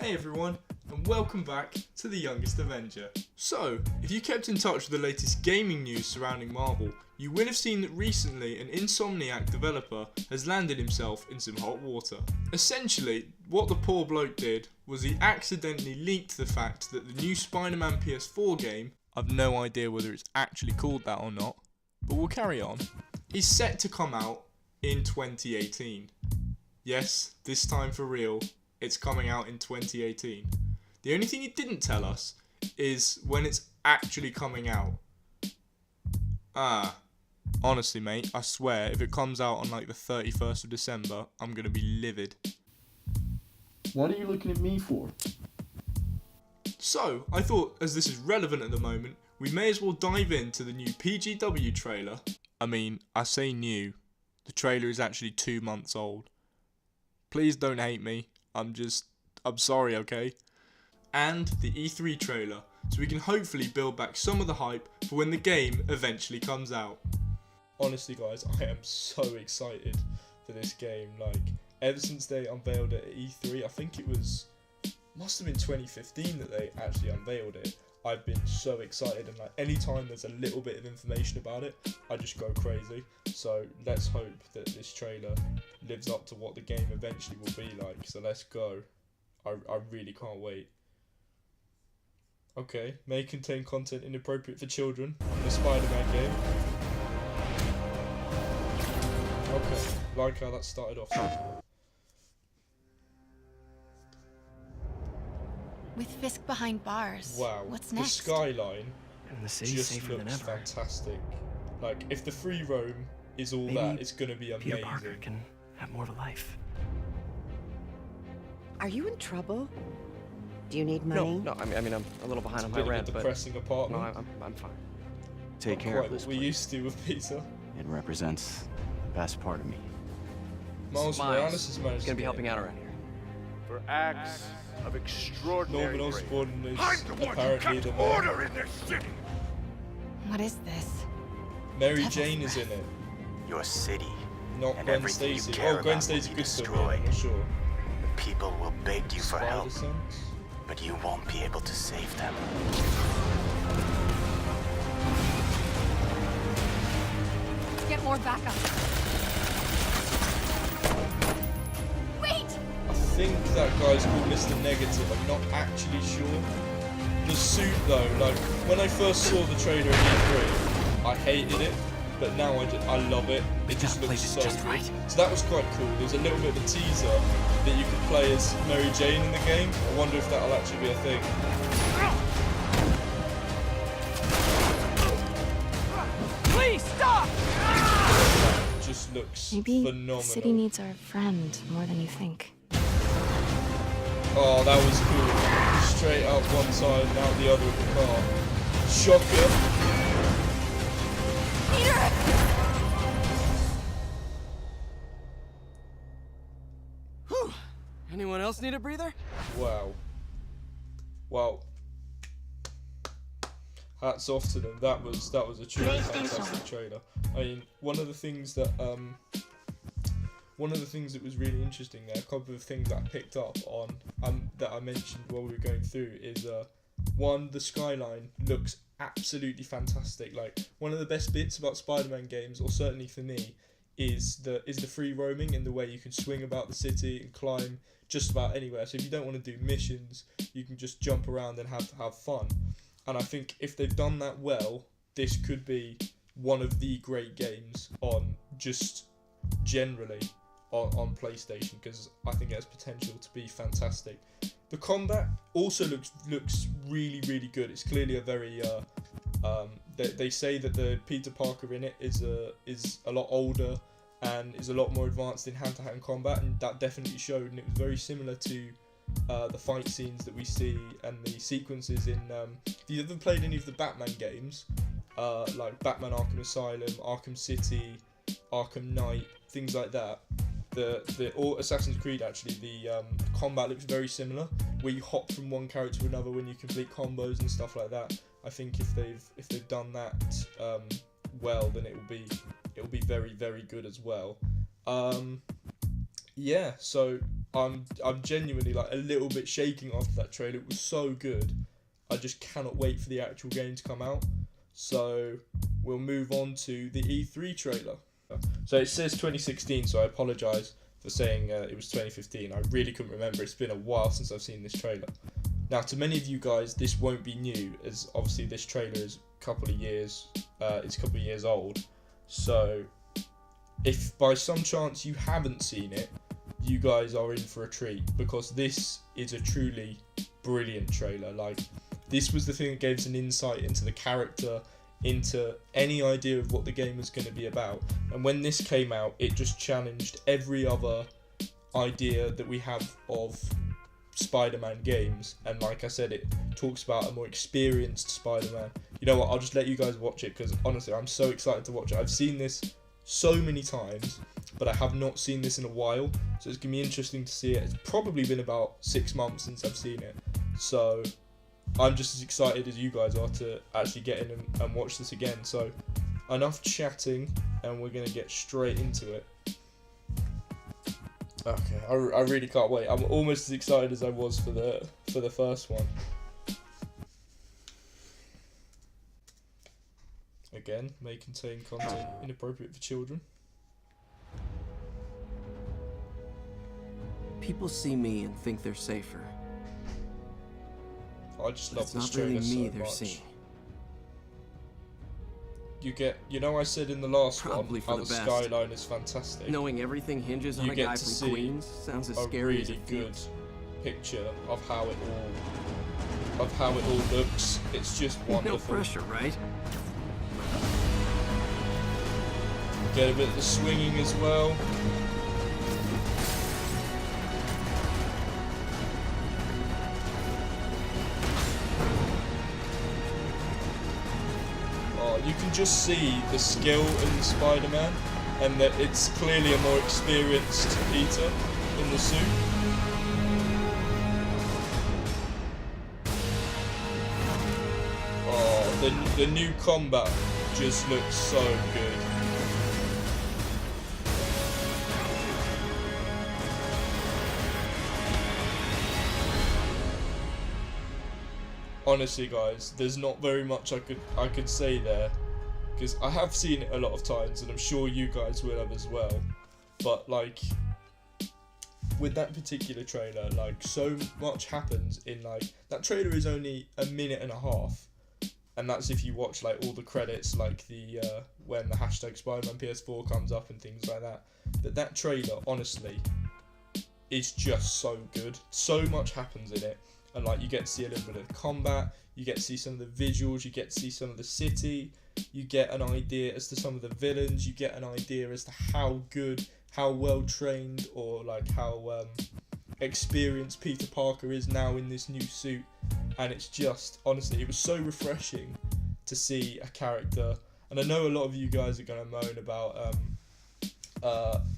Hey everyone, and welcome back to The Youngest Avenger. So, if you kept in touch with the latest gaming news surrounding Marvel, you will have seen that recently an Insomniac developer has landed himself in some hot water. Essentially, what the poor bloke did was he accidentally leaked the fact that the new Spider-Man PS4 game, I've no idea whether it's actually called that or not, but we'll carry on, is set to come out in 2018. Yes, this time for real. It's coming out in 2018. The only thing he didn't tell us is when it's actually coming out. Honestly mate, I swear if it comes out on like the 31st of December, I'm gonna be livid. What are you looking at me for? So, I thought as this is relevant at the moment, we may as well dive into the new Pgw trailer. I mean, I say new. The trailer is actually 2 months old. Please don't hate me. I'm sorry, okay? And the E3 trailer, so we can hopefully build back some of the hype for when the game eventually comes out. Honestly guys, I am so excited for this game. Like, ever since they unveiled it at E3, I think it must have been 2015 that they actually unveiled it. I've been so excited, and like anytime there's a little bit of information about it, I just go crazy. So let's hope that this trailer lives up to what the game eventually will be like. So let's go. I really can't wait. Okay, may contain content inappropriate for children. The Spider-Man game. Okay, like how that started off. With Fisk behind bars. Wow, What's next? The skyline And the city's just safer than looks ever. fantastic. Like, if the free roam is all Maybe that, it's gonna be Peter amazing. Parker can have more of a life. Are you in trouble? Do you need money? No, I mean I'm a little behind It's on a my bit rent, of a but depressing no, apartment. I'm fine. Take Not care quite of this what we place. used to with Peter. It represents the best part of me. Miles Morales is managed He's gonna to be get helping it. out around here. For acts of extraordinary Norman bravery. Osborn is I'm the one who apparently kept the order mayor. in this city. What is this? Mary Devil's Jane is in breath. it, Your city, not and Gwen everything you Stacy. care Oh, Gwen about Stacy will be could still be in destroyed. it, I'm not sure. the people will beg you for help, Spider-Sense? but you won't be able to save them. Let's get more backup. Wait! I think that guy's called Mr. Negative, I'm not actually sure. The suit though, like, when I first saw the trailer in E3, I hated it, but now I love it. It just gotta play looks this so just good. right. So that was quite cool. There was a little bit of a teaser that you could play as Mary Jane in the game. I wonder if that'll actually be a thing. Please stop! Just looks Maybe phenomenal. the city needs our friend more than you think. Oh, that was cool. Straight up one side and out the other of the car. Shocker. Whew. Anyone else need a breather? Wow. Wow. Hats off to them. That was a truly fantastic trailer. I mean, one of the things that was really interesting there, a couple of things that I picked up on that I mentioned while we were going through is one, the skyline looks absolutely fantastic. Like, one of the best bits about Spider-Man games, or certainly for me, is the free roaming and the way you can swing about the city and climb just about anywhere. So if you don't want to do missions, you can just jump around and have fun. And I think if they've done that well, this could be one of the great games on just generally on PlayStation, because I think it has potential to be fantastic. The combat also looks really, really good. It's clearly a very they say that the Peter Parker in it is a lot older and is a lot more advanced in hand-to-hand combat, and that definitely showed. And it was very similar to the fight scenes that we see and the sequences in. If you've ever played any of the Batman games, like Batman Arkham Asylum, Arkham City, Arkham Knight, things like that, or Assassin's Creed actually, the combat looks very similar, where you hop from one character to another when you complete combos and stuff like that. I think if they've done that well, then it will be very, very good as well. Yeah, so I'm genuinely like a little bit shaking after that trailer. It was so good. I just cannot wait for the actual game to come out. So we'll move on to the E3 trailer. So it says 2016, so I apologise for saying it was 2015. I really couldn't remember. It's been a while since I've seen this trailer. Now, to many of you guys, this won't be new, as obviously this trailer is a couple of years old. So if by some chance you haven't seen it, you guys are in for a treat, because this is a truly brilliant trailer. Like, this was the thing that gave us an insight into the character, into any idea of what the game was going to be about. And when this came out, it just challenged every other idea that we have of Spider-Man games. And like I said, it talks about a more experienced Spider-Man. You know what, I'll just let you guys watch it, because honestly, I'm so excited to watch it. I've seen this so many times, but I have not seen this in a while, so it's going to be interesting to see it. It's probably been about 6 months since I've seen it, so I'm just as excited as you guys are to actually get in and watch this again. So enough chatting, and we're going to get straight into it. Okay, I really can't wait. I'm almost as excited as I was for the first one. Again, may contain content inappropriate for children. People see me and think they're safer. I just love It's this not trailer really me so they're much. seeing. You know, I said in the last Probably one for how the the best. skyline is fantastic. Knowing everything hinges on You a get guy to from see Queens sounds as a scary as really it good feels. picture of how it all looks. It's just No wonderful. pressure, right? Get a bit of the swinging as well. Oh, you can just see the skill in the Spider-Man, and that it's clearly a more experienced Peter in the suit. Oh, the new combat just looks so good. Honestly, guys, there's not very much I could say there, because I have seen it a lot of times, and I'm sure you guys will have as well. But like, with that particular trailer, like, so much happens in, like, that trailer is only a minute and a half, and that's if you watch like all the credits, like the when the hashtag Spiderman PS4 comes up and things like that. But that trailer, honestly, is just so good. So much happens in it. And like, you get to see a little bit of combat, you get to see some of the visuals, you get to see some of the city, you get an idea as to some of the villains, you get an idea as to how good, how well trained, or like how experienced Peter Parker is now in this new suit. And it's just, honestly, it was so refreshing to see a character. And I know a lot of you guys are going to moan about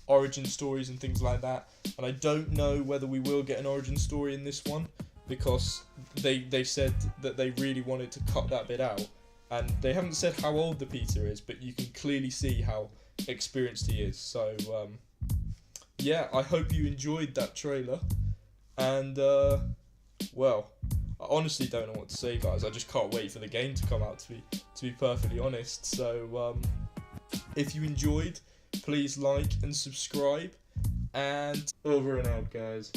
origin stories and things like that, and I don't know whether we will get an origin story in this one, because they said that they really wanted to cut that bit out, and they haven't said how old the Peter is, but you can clearly see how experienced he is. So yeah, I hope you enjoyed that trailer, and well, I honestly don't know what to say, guys. I just can't wait for the game to come out, to be perfectly honest. So if you enjoyed, please like and subscribe, and over and out, guys.